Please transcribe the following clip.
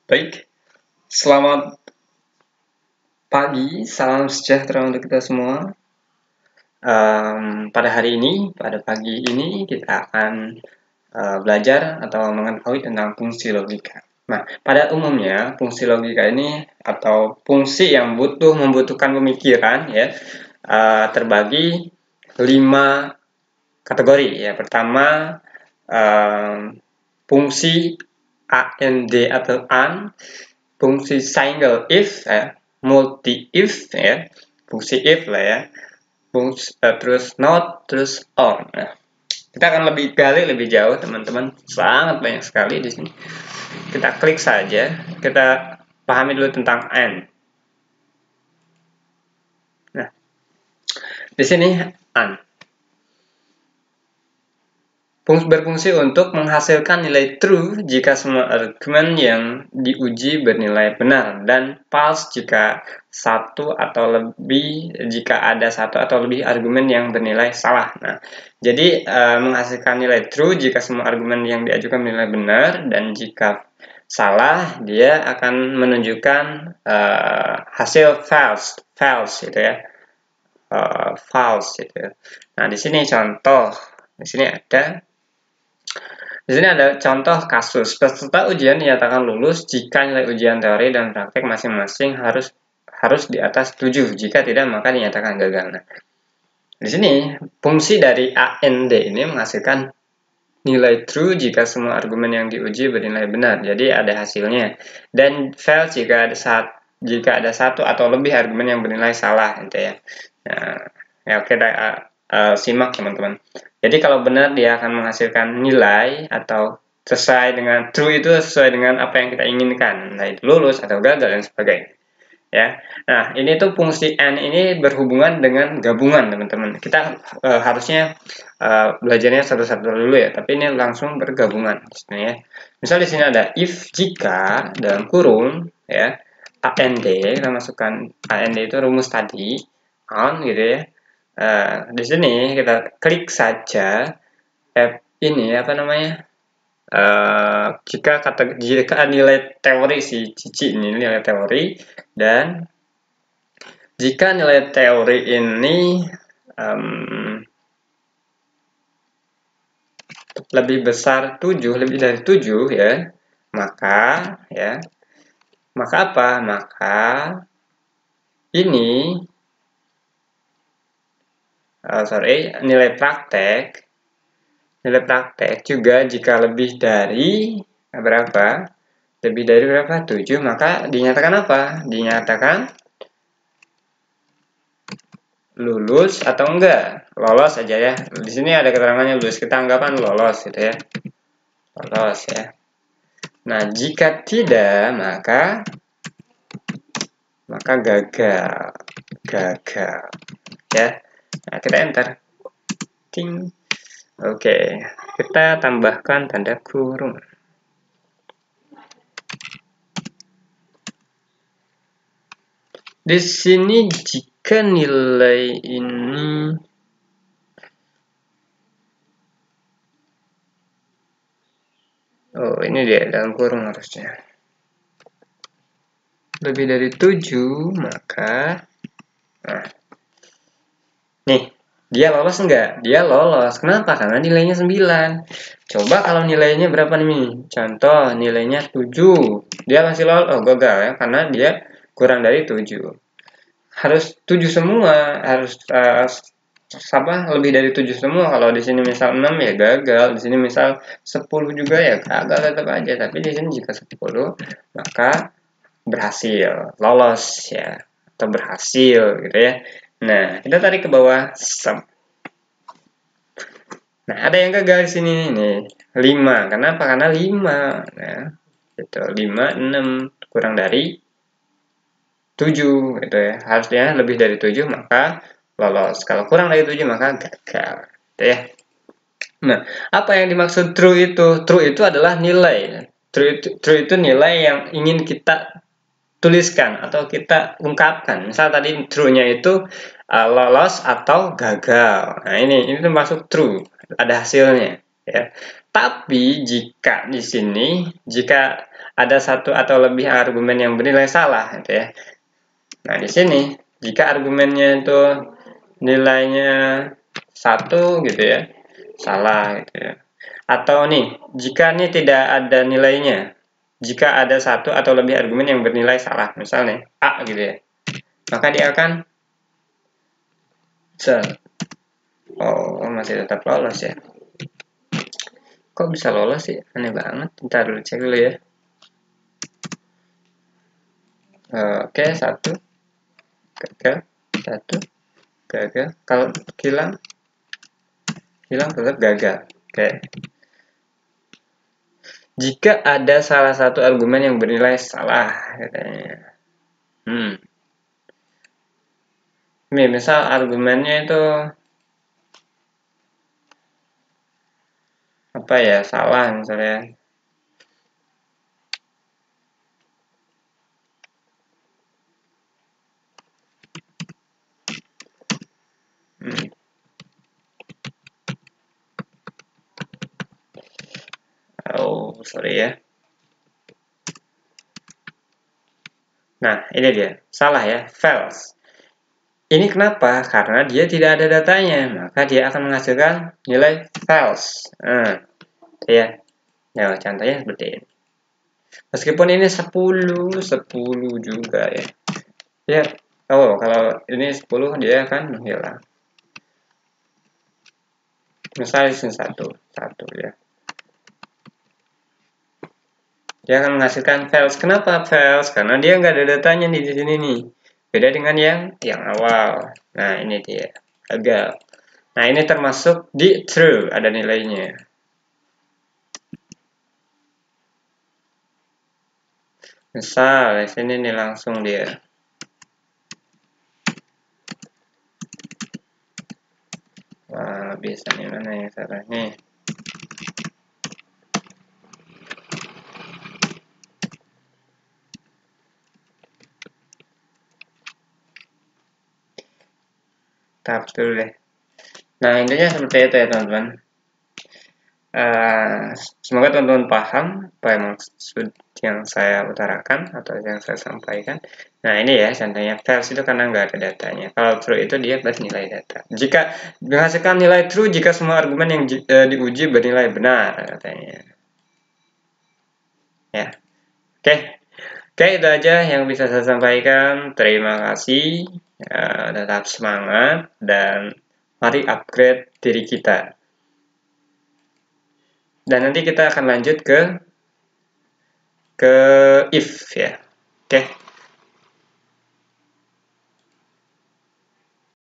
Baik, selamat pagi, salam sejahtera untuk kita semua. Pada hari ini, pada pagi ini kita akan belajar atau mengetahui tentang fungsi logika. Nah, pada umumnya fungsi logika ini atau fungsi yang membutuhkan pemikiran ya terbagi 5 kategori ya. Pertama, fungsi AND atau AND, fungsi single if ya, multi if ya, fungsi if lah ya, terus not, terus on. Nah, kita akan lebih gali lebih jauh teman-teman, sangat banyak sekali di sini. Kita klik saja, kita pahami dulu tentang and. Nah, di sini and berfungsi untuk menghasilkan nilai true jika semua argumen yang diuji bernilai benar dan false jika ada satu atau lebih argumen yang bernilai salah. Nah, jadi menghasilkan nilai true jika semua argumen yang diajukan bernilai benar, dan jika salah dia akan menunjukkan hasil false gitu ya. False gitu. Nah, di sini contoh, di sini ada contoh kasus. Peserta ujian dinyatakan lulus jika nilai ujian teori dan praktek masing-masing harus di atas 7. Jika tidak, maka dinyatakan gagal. Nah, di sini fungsi dari AND ini menghasilkan nilai true jika semua argumen yang diuji bernilai benar. Jadi ada hasilnya. Dan fail jika ada satu atau lebih argumen yang bernilai salah gitu ya. Nah, ya kita simak teman-teman. Jadi kalau benar dia akan menghasilkan nilai atau sesuai dengan true itu sesuai dengan apa yang kita inginkan, nah itu lulus atau gagal dan sebagainya. Ya, nah ini tuh fungsi and ini berhubungan dengan gabungan teman-teman. Kita harusnya belajarnya satu-satu dulu ya, tapi ini langsung bergabungan ya. Misal di sini ada if jika dalam kurung ya AND, kita masukkan AND itu rumus tadi on gitu ya. Di sini kita klik saja ini apa namanya, jika nilai teori si Cici ini nilai teori, dan jika nilai teori ini lebih besar 7, lebih dari 7 ya, maka apa? Maka ini nilai praktek juga jika lebih dari berapa? Lebih dari berapa? 7, maka dinyatakan apa? Dinyatakan lulus atau enggak? Lolos aja ya. Di sini ada keterangannya lulus, kita anggapan lolos gitu ya. Lolos ya. Nah, jika tidak, maka gagal. Ya. Nah, kita enter. Ting. Oke, kita tambahkan tanda kurung. Di sini jika nilai ini ini dia dalam kurung harusnya lebih dari 7, maka nih dia lolos enggak? Dia lolos. Kenapa? Karena nilainya 9. Coba kalau nilainya berapa nih? Contoh nilainya 7. Dia masih lolos. Oh, gagal ya, karena dia kurang dari 7. Harus 7 semua, harus lebih dari 7 semua. Kalau di sini misal 6 ya gagal, di sini misal 10 juga ya gagal tetap aja. Tapi di sini jika 10 maka berhasil, lolos ya, atau berhasil gitu ya. Nah, kita tarik ke bawah sum. Nah, ada yang gagal di sini nih, 5. Kenapa? Karena 5. Nah, gitu. 5, 6 kurang dari 7 gitu ya. Harusnya lebih dari 7 maka lolos. Kalau kurang dari 7 maka gagal. Gitu ya. Nah, apa yang dimaksud true itu? True itu adalah nilai. True itu nilai yang ingin kita tuliskan atau kita ungkapkan. Misal tadi true-nya itu lolos atau gagal. Nah, ini termasuk true. Ada hasilnya ya. Tapi jika di sini, jika ada satu atau lebih argumen yang bernilai salah, gitu ya. Nah, di sini, jika argumennya itu nilainya 1, gitu ya, salah, gitu ya. Atau nih, jika nih tidak ada nilainya, jika ada satu atau lebih argumen yang bernilai salah, misalnya A, gitu ya, maka dia akan oh, masih tetap lolos ya. Kok bisa lolos sih? Aneh banget. Ntar dulu cek dulu ya. Oke, 1 gagal, 1 gagal. Kalau hilang tetap gagal. Oke. Jika ada salah satu argumen yang bernilai salah, katanya. Ini misal argumennya itu apa ya? Salah misalnya. Oh, sorry ya. Nah, ini dia. Salah ya, false. Ini kenapa? Karena dia tidak ada datanya, maka dia akan menghasilkan nilai false. Nah, ya. Ya, contohnya seperti ini. Meskipun ini 10 juga ya. Ya, oh, kalau ini 10 dia akan menghilang. Misalnya di sini 1 ya. Dia akan menghasilkan false. Kenapa false? Karena dia nggak ada datanya di sini nih. Beda dengan yang awal. Nah, ini dia. Gagal. Nah, ini termasuk di true, ada nilainya. Misal, di sini nih langsung dia. Wah, bisa nih, mana yang salah nih? Tahap dulu deh. Nah, intinya seperti itu ya, teman-teman. Semoga teman-teman paham apa yang maksud yang saya utarakan atau yang saya sampaikan. Nah, ini ya contohnya false itu karena nggak ada datanya. Kalau true itu dia bernilai data. Jika menghasilkan nilai true jika semua argumen yang diuji bernilai benar katanya. Ya, oke. Oke, itu aja yang bisa saya sampaikan. Terima kasih. Tetap semangat dan mari upgrade diri kita. Dan nanti kita akan lanjut ke if ya. Oke.